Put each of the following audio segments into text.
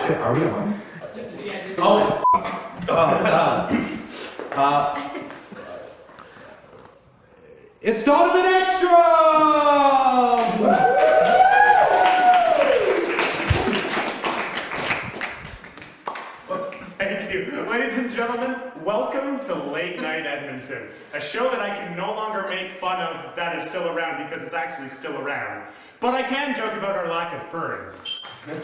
shit, are we on? It's Donovan Extra! Thank you. Ladies and gentlemen, welcome to Late Night Edmonton, a show that I can no longer make fun of that is still around because it's actually still around. But I can joke about our lack of ferns. Late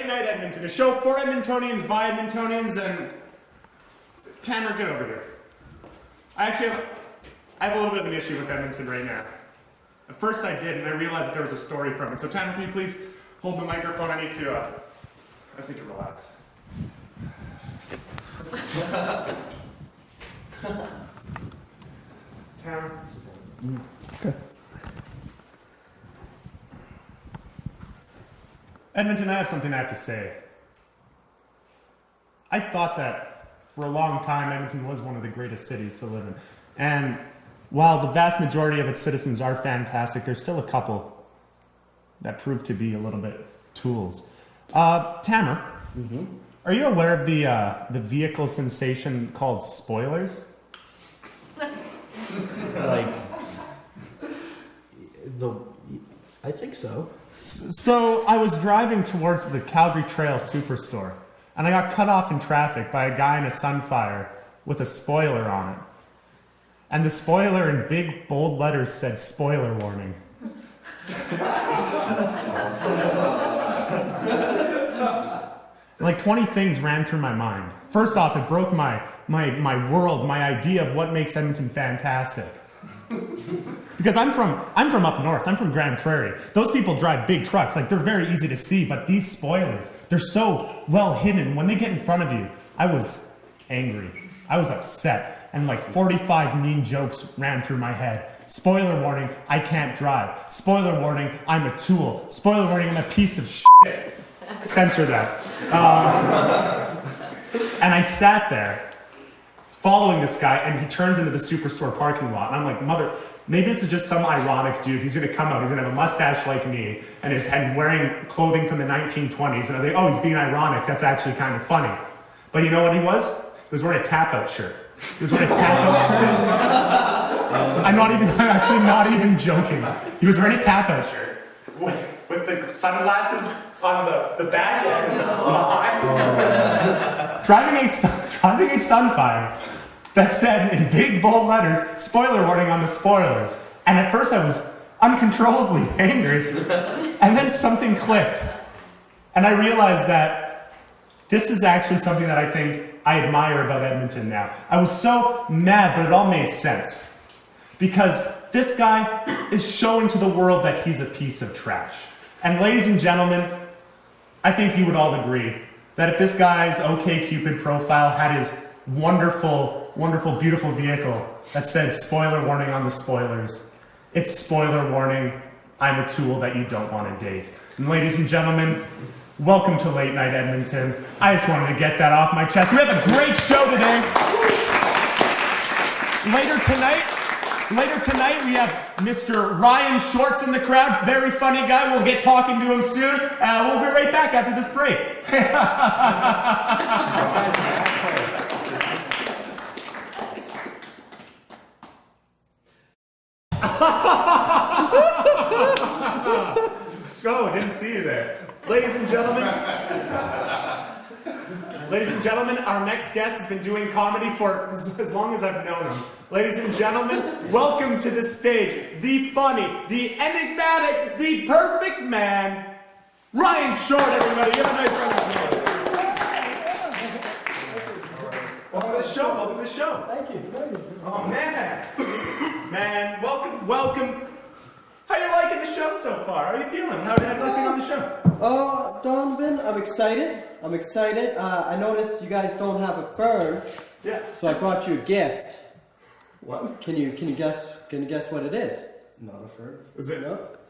Night Edmonton, a show for Edmontonians, by Edmontonians, and... Tamara, get over here. I have a little bit of an issue with Edmonton right now. At first I did, and I realized that there was a story from it. So Tamara, can you please hold the microphone? I just need to relax. Tamara. Okay. Edmonton, I have something I have to say. I thought that for a long time Edmonton was one of the greatest cities to live in. And while the vast majority of its citizens are fantastic, there's still a couple that prove to be a little bit tools. Tamara, are you aware of the vehicle sensation called spoilers? I think so. So I was driving towards the Calgary Trail Superstore, and I got cut off in traffic by a guy in a Sunfire with a spoiler on it. And the spoiler in big, bold letters said, "Spoiler warning." Like 20 things ran through my mind. First off, it broke my world, my idea of what makes Edmonton fantastic. Because I'm from up north. I'm from Grand Prairie. Those people drive big trucks. Like, they're very easy to see, but these spoilers, they're so well hidden. When they get in front of you, I was angry. I was upset. And like 45 mean jokes ran through my head. Spoiler warning, I can't drive. Spoiler warning, I'm a tool. Spoiler warning, I'm a piece of shit. Censor that. And I sat there following this guy, and he turns into the Superstore parking lot. And I'm like, maybe it's just some ironic dude. He's going to come out, he's going to have a mustache like me, and wearing clothing from the 1920s. And I think, oh, he's being ironic. That's actually kind of funny. But you know what he was? He was wearing a tap-out shirt. He was wearing a tap-out shirt. I'm actually not even joking. He was wearing a tap-out shirt with the sunglasses on the back end behind. Driving a Sunfire that said in big bold letters, "Spoiler warning" on the spoilers. And at first I was uncontrollably angry. And then something clicked. And I realized that this is actually something that I think I admire about Edmonton now. I was so mad, but it all made sense. Because this guy is showing to the world that he's a piece of trash. And ladies and gentlemen, I think you would all agree that if this guy's OkCupid profile had his wonderful, wonderful, beautiful vehicle that said "spoiler warning" on the spoilers, it's spoiler warning, I'm a tool that you don't want to date. And ladies and gentlemen, welcome to Late Night Edmonton. I just wanted to get that off my chest. We have a great show today. Later tonight, we have Mr. Ryan Shorts in the crowd. Very funny guy. We'll get talking to him soon. We'll be right back after this break. Oh, didn't see you there. Ladies and gentlemen, our next guest has been doing comedy for as long as I've known him. Ladies and gentlemen, welcome to the stage, the funny, the enigmatic, the perfect man, Ryan Short, everybody. Give a nice round of applause. Welcome to the show. Thank you. Oh, man, welcome. How you liking the show so far? How are you feeling? How did everything on the show? Donovan, I'm excited. I noticed you guys don't have a fern. Yeah. So I brought you a gift. What? Can you guess what it is? Not a fern. Is it?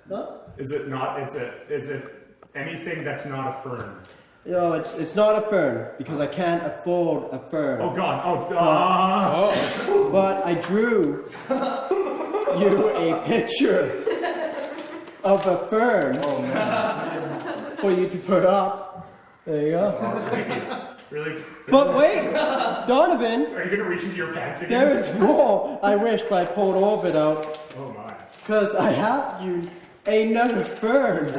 No? Is it not? Is it anything that's not a fern? No, it's not a fern because I can't afford a fern. Oh God! But I drew you a picture of a fern for you to put up There you go. Thank you. Really? But wait, Donovan, Are you gonna reach into your pants again? there is more. I wish, but I pulled all of it out. Oh my. Because I have you another fern.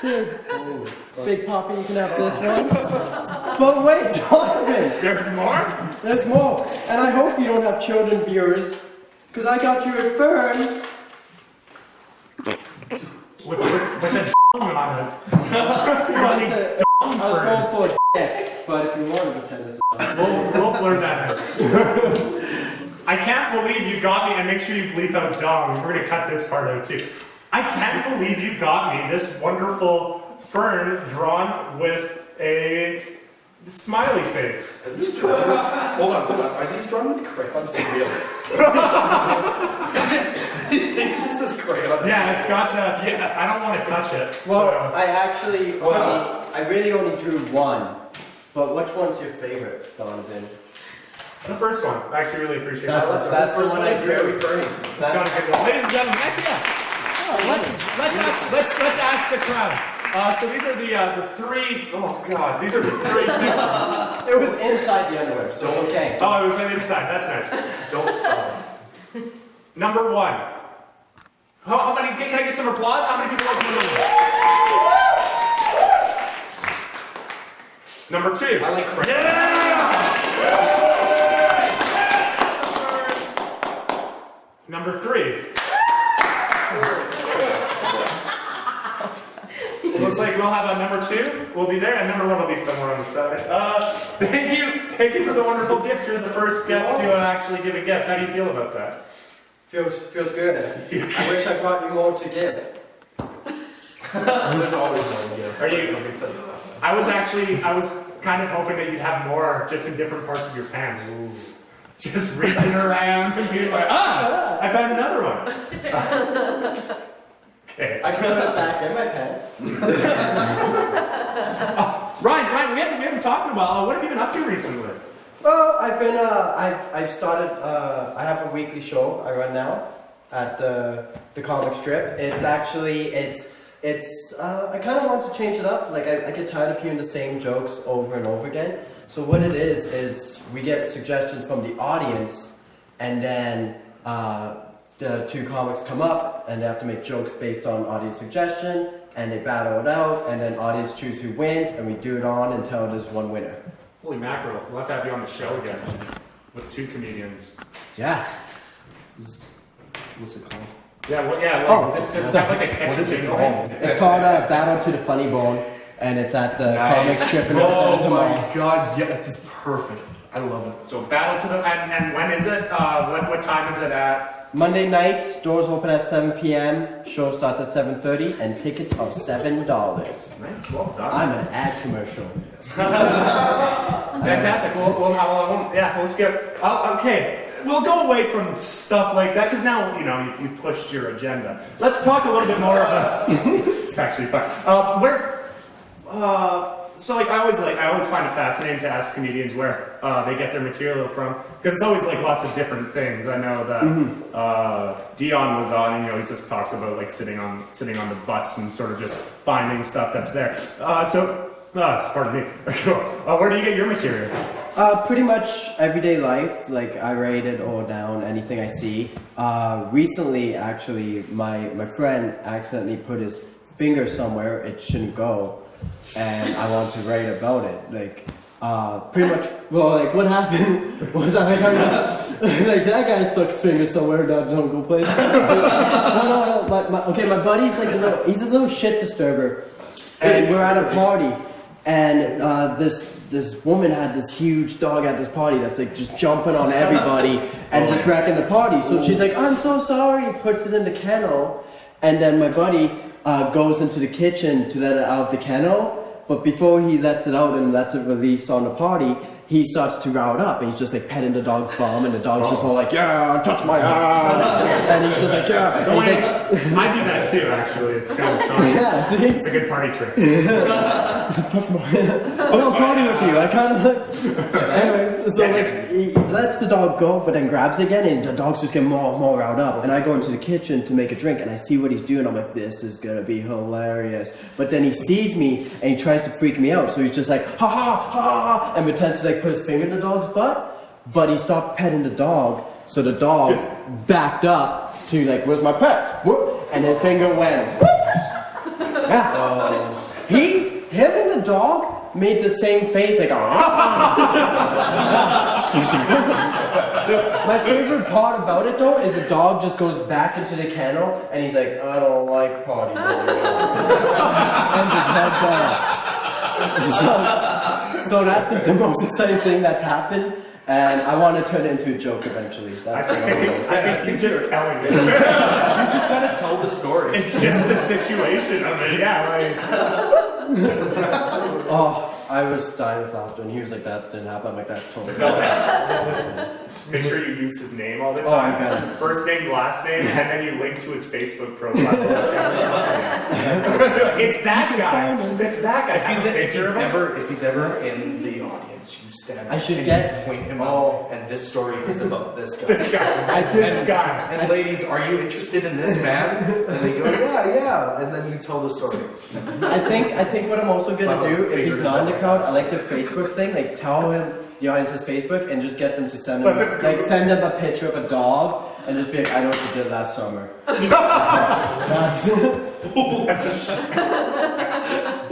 Here. Big Poppy, you can have this one. But wait, Donovan, There's more? there's more. And I hope you don't have children viewers. Because I got you a fern. With a on it. I was going for a dick, but if you want to pretend it's a We'll blur that out. I can't believe you got me, and make sure you bleep out dong. We're gonna cut this part out too. I can't believe you got me this wonderful fern drawn with a smiley face. Hold on. Are these drawn with crayon for real? This is crayon. Yeah, it's got the. Yeah, I don't want to touch it. Well, so. I actually I really only drew one. But which one's your favorite, Donovan? The first one. I actually really appreciate that. That's the one I drew. very funny. It's got a good one. Ladies and gentlemen, let's ask the crowd. So these are the three. Oh God, these are the three. It was inside the underwear, so it's okay. Oh, it was on the inside. That's nice. Don't stop. Number one. How many? Can I get some applause? How many people like number one? Number two. I like crayon. Yeah! Number three. Looks like we'll have a number two. We'll be there, and number one will be somewhere on the side. Thank you for the wonderful gifts. You're the first guest to actually give a gift. How do you feel about that? Feels good. I wish I brought you more to give. There's always one gift. Are you? I was kind of hoping that you'd have more, just in different parts of your pants. Ooh. Just reaching around and being like, I found another one. Okay. I put it back in my pants. Ryan, we haven't talked in a while. What have you been up to recently? Well, I've been I've started I have a weekly show I run now at the comic strip. It's actually I kind of want to change it up. Like I get tired of hearing the same jokes over and over again. So what it is we get suggestions from the audience, and then the two comics come up and they have to make jokes based on audience suggestion, and they battle it out, and then audience choose who wins, and we do it on until there's one winner. Holy mackerel! We'll have to have you on the show again with two comedians. Yeah. What's it called? Yeah, does it have like a catchy What is it thing called? It's called Battle to the Funny Bone, and it's at the comic strip in Oh tomorrow. my god, yeah, it's perfect. I love it. So battle to the and when is it? What time is it at? Monday night, doors open at 7 p.m. Show starts at 7:30, and tickets are $7. Nice, well done. I'm an ad commercial. Fantastic. Let's get. Okay, we'll go away from stuff like that because now you've pushed your agenda. Let's talk a little bit more about. It's actually fun. So I always find it fascinating to ask comedians where they get their material from, because it's always like lots of different things. I know that Dion was on, and he just talks about like sitting on the bus and sort of just finding stuff that's there. Pardon me. Where do you get your material? Pretty much everyday life. Like I write it all down, anything I see. Recently, actually, my friend accidentally put his finger somewhere it shouldn't go, and I want to write about it. Like, pretty much, well, like what happened was like that guy stuck his finger somewhere that don't go place. No. My buddy's like he's a little shit disturber, and we're at a party, and this woman had this huge dog at this party that's like just jumping on everybody and just wrecking the party. So she's like, I'm so sorry, puts it in the kennel, and then my buddy goes into the kitchen to let it out of the kennel, but before he lets it out and lets it release on the party, he starts to route up and he's just like petting the dog's bum and the dog's just all like, yeah, touch my ass. And he's just like, yeah. Don't worry, I do that too, actually. It's kind of fun. Yeah, see? It's a good party trick. Touch my I don't party with you. I kind of like. Anyways, so like he lets the dog go, but then grabs it again, and the dog's just getting more and more riled up. And I go into the kitchen to make a drink, and I see what he's doing. I'm like, this is gonna be hilarious. But then he sees me and he tries to freak me out, so he's just like, ha ha ha ha, and pretends to like put his finger in the dog's butt. But he stopped petting the dog, so the dog backed up to like, where's my pet? Whoop, and his finger went. Yeah. Him and the dog made the same face, like, My favorite part about it though is the dog just goes back into the kennel and he's like, I don't like potties anymore. And just head down. So that's like the most exciting thing that's happened. And I want to turn it into a joke eventually. That's I think you're just telling it. You just gotta tell the story. It's just the situation of it. Yeah, like. Oh, I was dying with laughter, and he was like, "That didn't happen." I'm like, "That totally." Just make sure you use his name all the time. Oh, I got it. First name, last name, and then you link to his Facebook profile. It's that guy. It's that guy. If he's ever in the audience, you stand. I should and get- point him out, and this story is about this guy. This guy. This guy. And ladies, are you interested in this man? And they go, yeah, and then you tell the story. I think what I'm also gonna do, if he's not in the crowd, I like the Facebook thing. Like, tell him the audience is Facebook, and just get them to send him, send him a picture of a dog, and just be like, I know what you did last summer. That's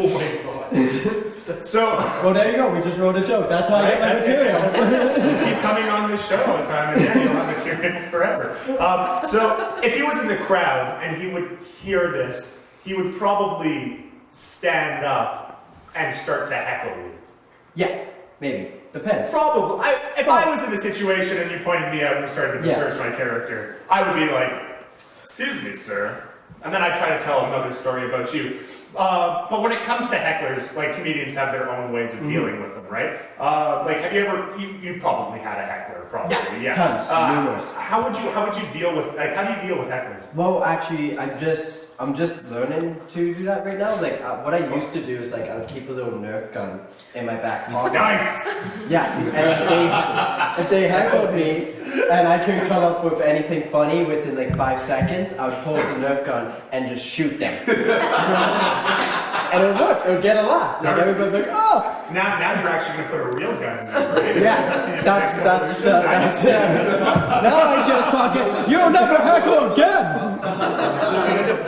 Oh my god. So. Well, there you go. We just wrote a joke. That's how I get my material. Just keep coming on this show all the time, and yeah, you'll have material forever. So if he was in the crowd and he would hear this, he would probably stand up and start to heckle you. Yeah, maybe. Depends. Probably. If I was in a situation and you pointed me out and started to research my character, I would be like, excuse me, sir. And then I'd try to tell another story about you. But when it comes to hecklers, like, comedians have their own ways of dealing with them, right? Like, have you ever, you probably had a heckler, probably. Yeah, tons, numerous. How would you deal with, like, how do you deal with hecklers? Well, actually, I'm just learning to do that right now. Like, what I used to do is, like, I would keep a little Nerf gun in my back pocket. Nice! Yeah, and if they heckled me, and I couldn't come up with anything funny within, like, 5 seconds, I would pull out the Nerf gun and just shoot them. And it would work. It would get a laugh. Like, everybody would be like, oh! Now you're actually going to put a real gun in there, right? Yeah, that's now I just talking, you'll never heckle again!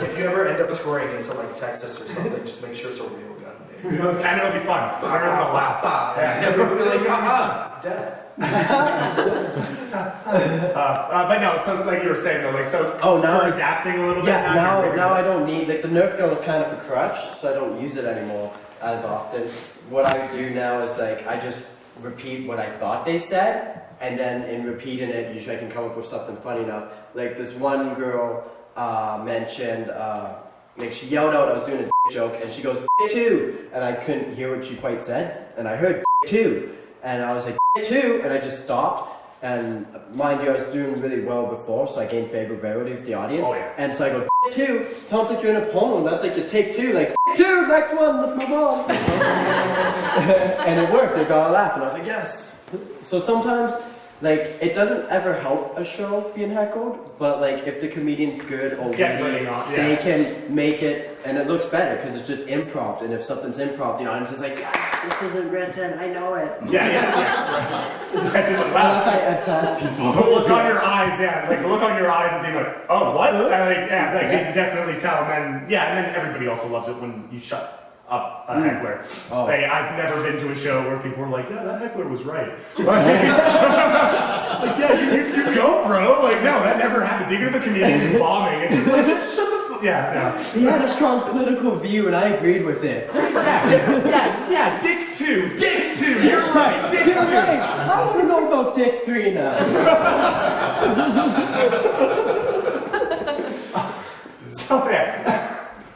If you ever end up touring into like Texas or something, just make sure it's a real gun. And it'll be fun. Everyone will laugh. Yeah, everyone will be like, death. But no, so like you were saying though, like, so now you're adapting a little bit. Yeah, now I don't need, like, the Nerf gun was kind of a crutch, so I don't use it anymore as often. What I do now is, like, I just repeat what I thought they said, and then in repeating it, usually I can come up with something funny enough. Like, this one girl mentioned, like, she yelled out I was doing a joke, and she goes, too, and I couldn't hear what she quite said, and I heard too, and I was like, too, and I just stopped. And mind you, I was doing really well before, so I gained favorability with the audience. Oh, yeah. And so I go, two, sounds like you're in a porno, that's like your take two, like, two, next one, let's move on. And it worked, they got a laugh, and I was like, yes. So sometimes, like, it doesn't ever help a show being heckled, but like, if the comedian's good or witty, they can make it, and it looks better, because it's just improv, and if something's improv, the audience is like, yes, this isn't written, I know it. Yeah. That's just like, wow. Unless I attack people. The look on your eyes, like the look on your eyes and being like, oh, what? And like, yeah, like, you can definitely tell. And then everybody also loves it when you shut up a heckler. Oh. Like, I've never been to a show where people were like, yeah, that heckler was right. Like, yeah, you go, bro. Like, no, that never happens. Even if a comedian is bombing, it's just like, just shut the fuck. Yeah, no. He had a strong political view, and I agreed with it. Yeah, Dick 2. Dick 2. You're right. Dick 2. You're right. I want to know about Dick 3 now. So, yeah.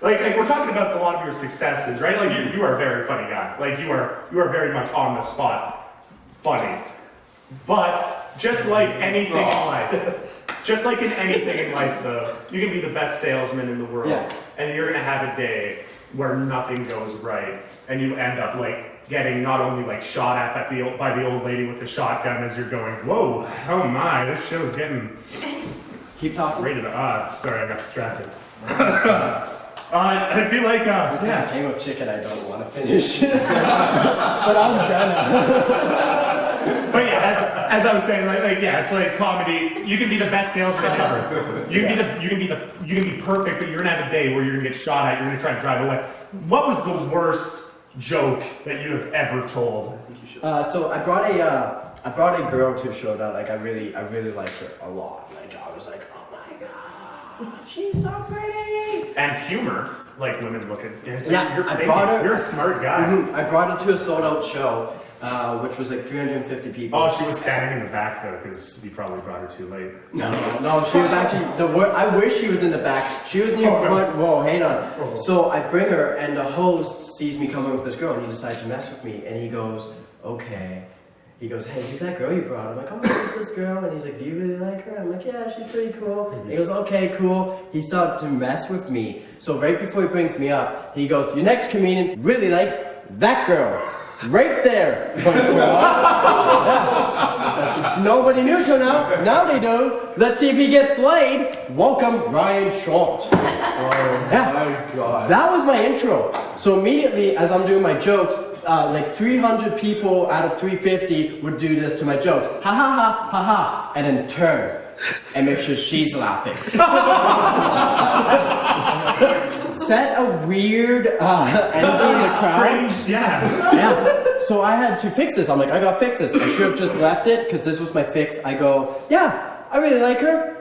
Like we're talking about a lot of your successes, right? Like you are a very funny guy. Like you are very much on the spot. funny. But just like anything in life, just like in anything in life though, you can be the best salesman in the world, and you're gonna have a day where nothing goes right, and you end up like getting not only like shot at by the old lady with the shotgun as you're going, whoa, oh my, this show's getting Keep talking. rated. Sorry, I got distracted. I'd be like, This is a game of chicken I don't want to finish. But I'm gonna. But yeah, as I was saying, like yeah, it's like comedy. You can be the best salesman ever. You can be perfect, but you're gonna have a day where you're gonna get shot at. You're gonna try to drive away. What was the worst joke that you have ever told? So I brought a girl to a show that like I really liked her a lot. Like I was like, oh my god, she's so pretty. And humor, like women look at. Yeah, I brought her. You're a smart guy. I brought her to a sold out show, which was like 350 people. Oh, she was standing in the back though, because you probably brought her too late. No, she was actually I wish she was in the back. She was near front row. Hang on. So I bring her, and the host sees me coming with this girl, and he decides to mess with me, and he goes, okay. He goes, hey, who's that girl you brought? I'm like, oh, who's this girl? And he's like, do you really like her? I'm like, yeah, she's pretty cool. And he goes, okay, cool. He started to mess with me. So right before he brings me up, he goes, your next comedian really likes that girl. Right there. Points her out. Nobody knew till now. Now they do. Let's see if he gets laid. Welcome, Ryan Short. Oh my god. That was my intro. So immediately, as I'm doing my jokes, like 300 people out of 350 would do this to my jokes. Ha ha ha ha ha. And then turn and make sure she's laughing. Set a weird energy in the crowd. Strange, yeah. So I had to fix this. I'm like, I gotta fix this. I should have just left it because this was my fix. I go, yeah, I really like her.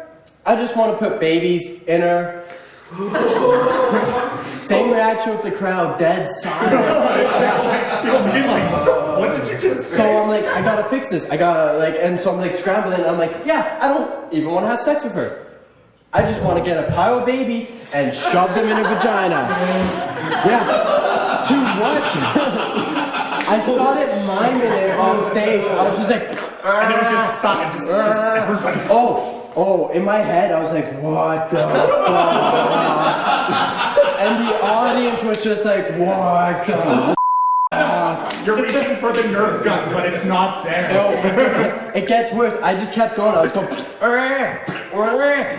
I just want to put babies in her. Same reaction with the crowd, dead silent. People being like, what did you just say? So I'm like, I gotta fix this. And so I'm like scrambling. And I'm like, yeah, I don't even want to have sex with her. I just want to get a pile of babies and shove them in her vagina. Yeah. To what? I started miming it on stage. I was just like, and it was just silent. Just everybody. Oh, in my head, I was like, what the fuck? And the audience was just like, what the You're reaching for the Nerf gun, but it's not there. No, it gets worse. I just kept going. I was going,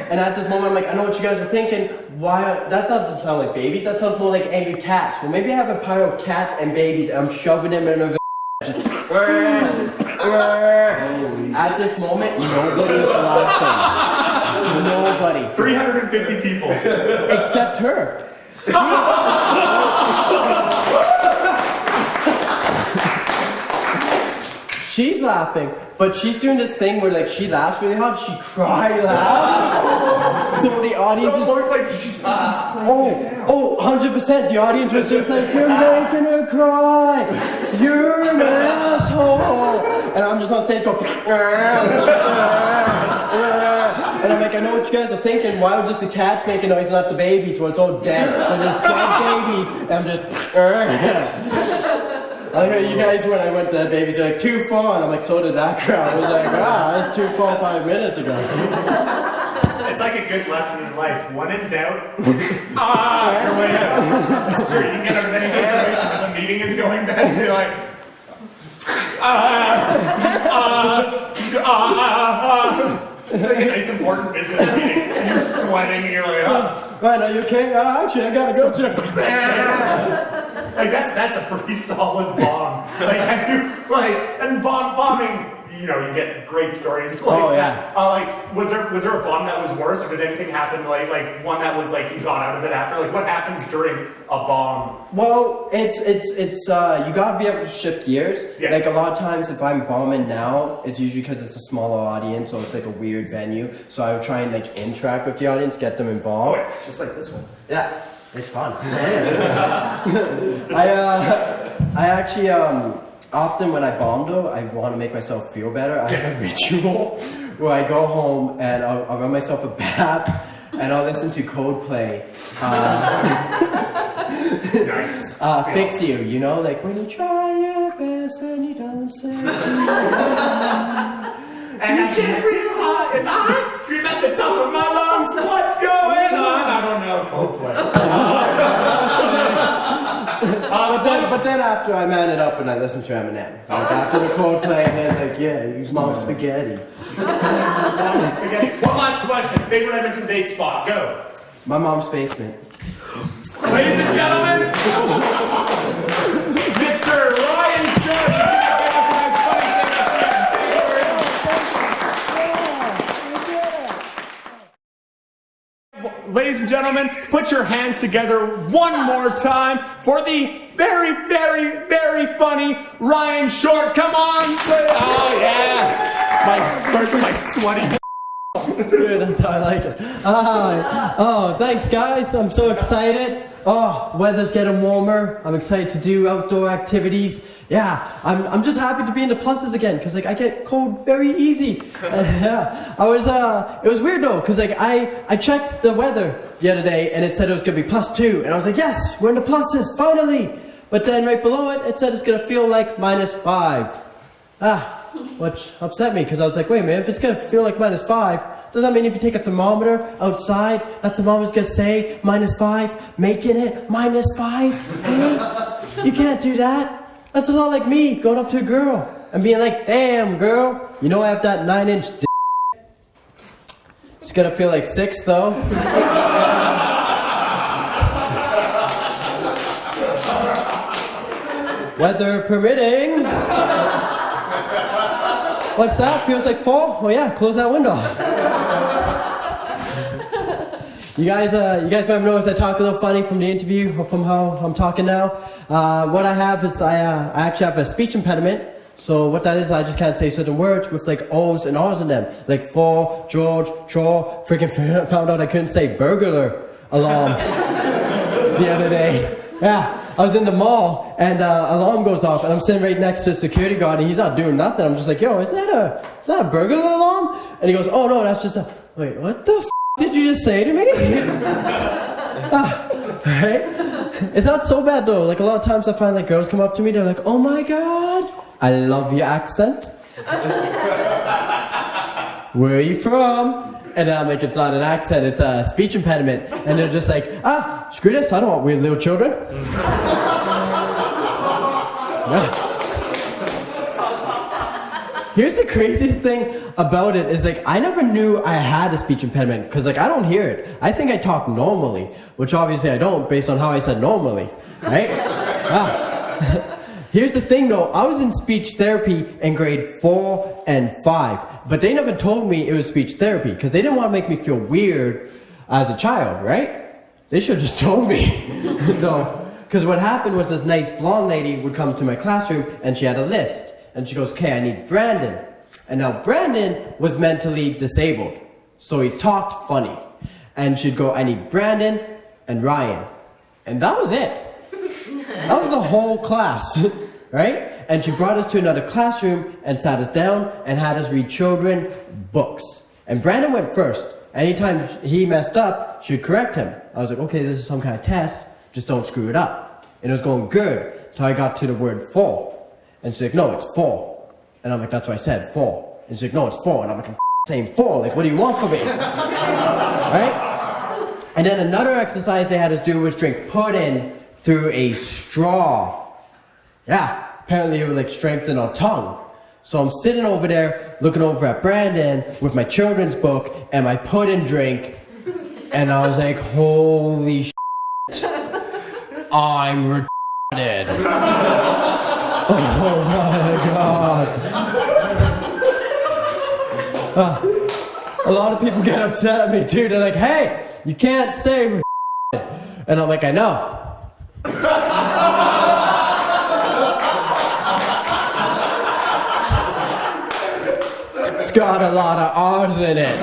and at this moment, I'm like, I know what you guys are thinking. Why? That doesn't sound like babies. That sounds more like angry cats. Well, maybe I have a pile of cats and babies, and I'm shoving them in a. At this moment, nobody's laughing. Nobody. 350 people. Except her. She's laughing, but she's doing this thing where like she laughs really hard, she cry laughs. So the audience So it looks like 100%. The audience was just like, you're making her cry. You're an asshole. And I'm just on stage going, and I'm like, I know what you guys are thinking. Why would just the cats make a noise, not the babies? Well, it's all dead. So there's dead babies. And I'm just. I like how you guys, when I went to the babies, you're like, too far. And I'm like, so did that crowd. I was like, that's too far 5 minutes ago. It's like a good lesson in life. When in doubt, your way out. It's true. You can get out of any situation if the meeting is going bad. You're like, It's like a nice important business meeting, and you're sweating, and you're like, Right, are you okay? Actually, I gotta go to. Like that's a pretty solid bomb. Like and bombing. You know, you get great stories. Like, oh yeah. Like, was there a bomb that was worse, or did anything happen like one that was like you got out of it after? Like, what happens during a bomb? Well, it's you gotta be able to shift gears. Yeah. Like a lot of times, if I'm bombing now, it's usually because it's a smaller audience, so it's like a weird venue. So I would try and like interact with the audience, get them involved. Oh, yeah. Just like this one. Yeah, it's fun. I actually often when I bomb though, I want to make myself feel better. I have a ritual where I go home and I'll run myself a bath and I'll listen to Coldplay. Nice. Fix You, you know, like when you try your best and you don't I'm sexy. And I can't breathe high, and I scream at the top of my lungs, what's going on? I don't know, Coldplay. But then after I man it up and I listened to Eminem. Like after the Coldplay, and it's like, yeah, use mom's spaghetti. Spaghetti. One last question. Favorite Edmonton date spot? Go. My mom's basement. Ladies and gentlemen, Mr. Ryan Short is going to give us a nice funny thing at the end. Thank you very much. Ladies and gentlemen, put your hands together one more time for the very, very, very funny Ryan Short. Come on, play. Oh yeah. Sorry for my sweaty. Dude, that's how I like it. Oh, thanks guys. I'm so excited. Oh, weather's getting warmer. I'm excited to do outdoor activities. Yeah, I'm just happy to be in the pluses again, because like I get cold very easy. Yeah, it was weird though, because like I checked the weather the other day and it said it was gonna be +2, and I was like, yes, we're in the pluses, finally. But then right below it, it said it's gonna feel like -5. Which upset me, because I was like, wait a minute, if it's gonna feel like -5, does that mean if you take a thermometer outside, that thermometer's gonna say -5, making it -5? Hey, you can't do that. That's a lot like me going up to a girl and being like, damn girl, you know I have that 9-inch dick. It's gonna feel like 6 though. Weather permitting. What's that? Feels like 4? Oh yeah, close that window. You guys might have noticed I talk a little funny from the interview, or from how I'm talking now. What I have is I actually have a speech impediment. So what that is, I just can't say certain words with like O's and R's in them. Like for, George, chore, freaking found out I couldn't say burglar alarm the other day. Yeah, I was in the mall and alarm goes off and I'm sitting right next to a security guard and he's not doing nothing. I'm just like, yo, is that a burglar alarm? And he goes, oh no, that's just a, wait, what the f did you just say to me? Right? It's not so bad though. Like a lot of times I find like girls come up to me, they're like, oh my God, I love your accent. Where are you from? And I'm like, it's not an accent, it's a speech impediment. And they're just like, screw this, I don't want weird little children. Yeah. Here's the craziest thing about it is like, I never knew I had a speech impediment because like, I don't hear it. I think I talk normally, which obviously I don't based on how I said normally, right? Here's the thing though, I was in speech therapy in grade 4 and 5, but they never told me it was speech therapy because they didn't want to make me feel weird as a child, right? They should have just told me. No, because what happened was this nice blonde lady would come to my classroom and she had a list. And she goes, okay, I need Brandon. And now Brandon was mentally disabled, so he talked funny. And she'd go, I need Brandon and Ryan. And that was it. That was the whole class, right? And she brought us to another classroom and sat us down and had us read children books. And Brandon went first. Anytime he messed up, she'd correct him. I was like, okay, this is some kind of test, just don't screw it up. And it was going good till I got to the word fall. And she's like, no, it's 4. And I'm like, that's what I said, 4. And she's like, no, it's 4. And I'm like, I'm saying 4. Like, what do you want from me? Right? And then another exercise they had us do was drink pudding through a straw. Yeah, apparently it would like strengthen our tongue. So I'm sitting over there, looking over at Brandon with my children's book and my pudding drink. And I was like, holy shit, I'm retarded. Oh my God. A lot of people get upset at me too. They're like, hey, you can't say and I'm like, I know. It's got a lot of R's in it.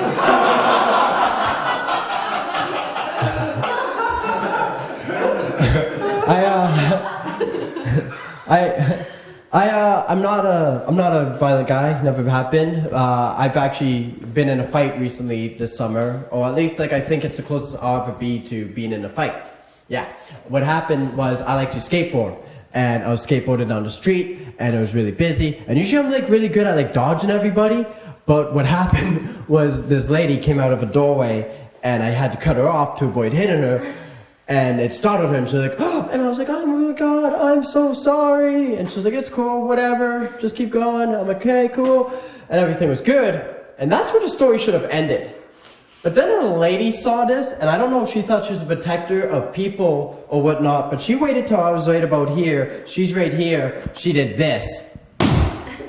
I'm not a violent guy, never have been. I've actually been in a fight recently this summer, or at least like I think it's the closest I'll ever be to being in a fight. Yeah, what happened was I like to skateboard, and I was skateboarding down the street, and it was really busy. And usually I'm like really good at like dodging everybody, but what happened was this lady came out of a doorway, and I had to cut her off to avoid hitting her. And it startled her, and she's like, oh, and I was like, oh my God, I'm so sorry. And she's like, it's cool, whatever, just keep going. I'm like, okay, cool. And everything was good. And that's where the story should have ended. But then a lady saw this, and I don't know if she thought she was a protector of people or whatnot, but she waited till I was right about here. She's right here. She did this. What?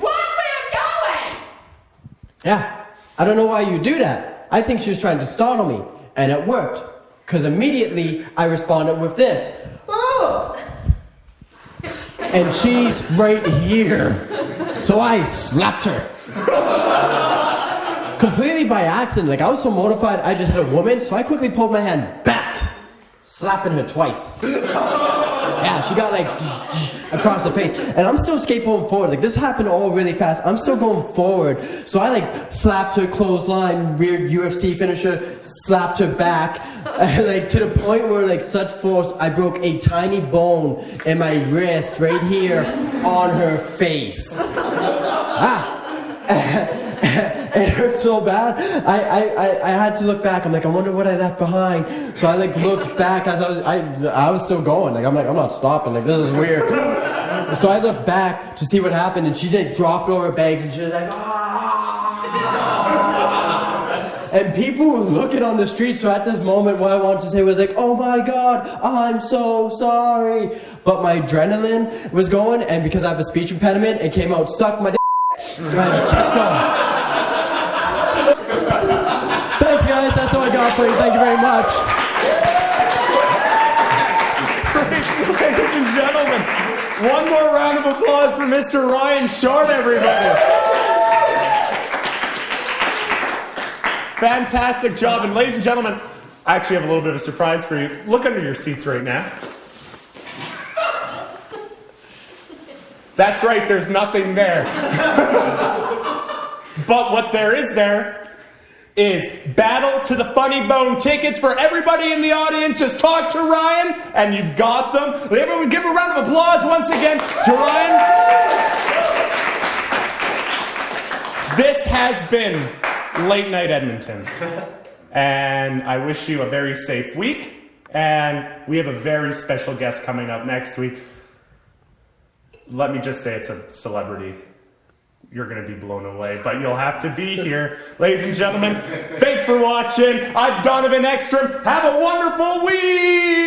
Where you going? Yeah, I don't know why you do that. I think she was trying to startle me, and it worked. Because immediately I responded with this. Oh! And she's right here. So I slapped her. Completely by accident. Like I was so mortified I just hit a woman, so I quickly pulled my hand back, slapping her twice. Yeah, she got like across the face. And I'm still skateboarding forward. Like this happened all really fast. I'm still going forward. So I like slapped her, clothesline, weird UFC finisher, slapped her back. Like to the point where like such force, I broke a tiny bone in my wrist right here on her face. It hurt so bad. I had to look back. I'm like, I wonder what I left behind. So I like looked back as I was still going. Like I'm not stopping. Like this is weird. So I looked back to see what happened, and she did drop over her bags, and she was like, ah! And people were looking on the street. So at this moment, what I wanted to say was like, oh my God, I'm so sorry. But my adrenaline was going, and because I have a speech impediment, it came out, suck my dick. And I just kept going. Thanks guys, that's all I got for you. Thank you very much. Ladies and gentlemen, one more round of applause for Mr. Ryan Short, everybody. Fantastic job. And ladies and gentlemen, I actually have a little bit of a surprise for you. Look under your seats right now. That's right, there's nothing there. But what there is Battle to the Funny Bone tickets for everybody in the audience. Just talk to Ryan and you've got them. Everyone give a round of applause once again to Ryan. This has been Late Night Edmonton. And I wish you a very safe week. And we have a very special guest coming up next week. Let me just say it's a celebrity. You're going to be blown away, but you'll have to be here. Ladies and gentlemen, thanks for watching. I'm Donovan Ekstrom. Have a wonderful week!